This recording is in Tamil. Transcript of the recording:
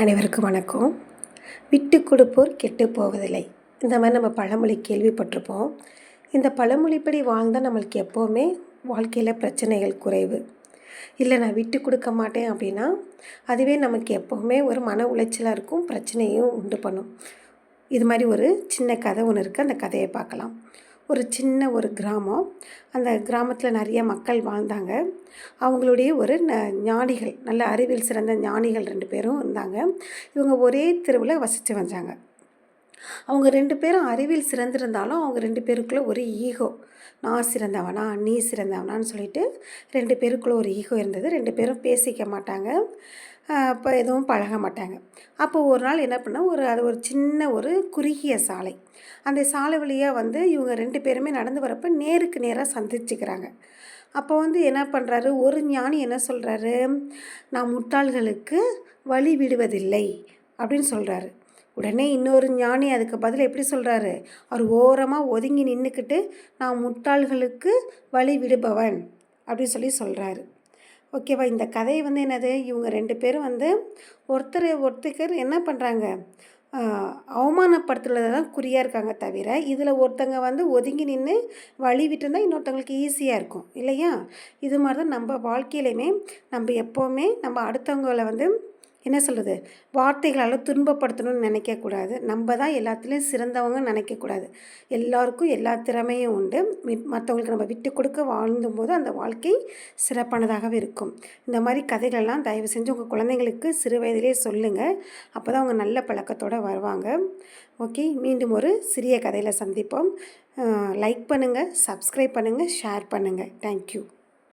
அனைவருக்கும் வணக்கம். விட்டு கொடுப்போர் கெட்டு போவதில்லை. இந்த மாதிரி நம்ம பழமொழி கேள்விப்பட்டிருப்போம். இந்த பழமொழிப்படி வாழ்ந்தால் நம்மளுக்கு எப்போவுமே வாழ்க்கையில் பிரச்சனைகள் குறைவு. இல்லை நான் விட்டு கொடுக்க மாட்டேன் அப்படின்னா அதுவே நமக்கு எப்போவுமே ஒரு மன உளைச்சலாக இருக்கும், பிரச்சனையும் உண்டு பண்ணும். இது மாதிரி ஒரு சின்ன கதை ஒன்று இருக்குது. அந்த கதையை பார்க்கலாம். ஒரு கிராமம். அந்த கிராமத்தில் நிறைய மக்கள் வாழ்ந்தாங்க. அவங்களுடைய ஒரு ஞானிகள், நல்ல அறிவியல் சிறந்த ஞானிகள் 2 பேரும் இருந்தாங்க. இவங்க ஒரே தெருவில் வசித்து வந்தாங்க. அவங்க 2 பேரும் அறிவியல் சிறந்திருந்தாலும் அவங்க 2 பேருக்குள்ளே ஒரு ஈகோ. நான் சிறந்தவனா, நீ சிறந்தவனான்னு சொல்லிட்டு 2 பேருக்குள்ளே ஒரு ஈகோ இருந்தது. 2 பேரும் பேசிக்க மாட்டாங்க, இப்போ எதுவும் பழக மாட்டாங்க. அப்போ ஒரு நாள் என்ன பண்ணால், அது ஒரு சின்ன குறுகிய சாலை. அந்த சாலை வழியாக இவங்க 2 பேருமே நடந்து வரப்போ நேருக்கு நேராக சந்திச்சுக்கிறாங்க. அப்போ என்ன பண்ணுறாரு, ஒரு ஞானி என்ன சொல்கிறாரு, நான் முட்டாள்களுக்கு வழி விடுவதில்லை அப்படின்னு சொல்கிறாரு. உடனே இன்னொரு ஞானி அதுக்கு பதில் எப்படி சொல்கிறாரு, அவர் ஓரமாக ஒதுங்கி நின்றுக்கிட்டு நான் முட்டாள்களுக்கு வழி விடுபவன் அப்படின்னு சொல்கிறாரு. ஓகேவா? இந்த கதை என்னது, இவங்க 2 பேரும் ஒருத்தர் என்ன பண்ணுறாங்க, அவமானப்படுத்துறதுல தான் குறியாக இருக்காங்க தவிர, இதில் ஒருத்தங்க ஒதுங்கி நின்று வழி விட்டுருந்தால் இன்னொருத்தவங்களுக்கு ஈஸியாக இருக்கும் இல்லையா? இது மாதிரி தான் நம்ம வாழ்க்கையிலையுமே நம்ம எப்போவுமே நம்ம அடுத்தவங்களை என்ன சொல்கிறது, வார்த்தைகளால் துன்பப்படுத்தணும்னு நினைக்கக்கூடாது. நம்ம தான் எல்லாத்துலேயும் சிறந்தவங்க நினைக்கக்கூடாது. எல்லாருக்கும் எல்லா திறமையும் உண்டு. மற்றவங்களுக்கு நம்ம விட்டு கொடுக்க வாழ்ந்தும்போது அந்த வாழ்க்கை சிறப்பானதாகவே இருக்கும். இந்த மாதிரி கதைகள்லாம் தயவு செஞ்சு உங்கள் குழந்தைங்களுக்கு சிறு வயதிலே சொல்லுங்கள். அப்போ தான் அவங்க நல்ல பழக்கத்தோடு வருவாங்க. ஓகே, மீண்டும் ஒரு சிறிய கதையில் சந்திப்போம். லைக் பண்ணுங்கள், சப்ஸ்கிரைப் பண்ணுங்கள், ஷேர் பண்ணுங்கள். தேங்க்யூ.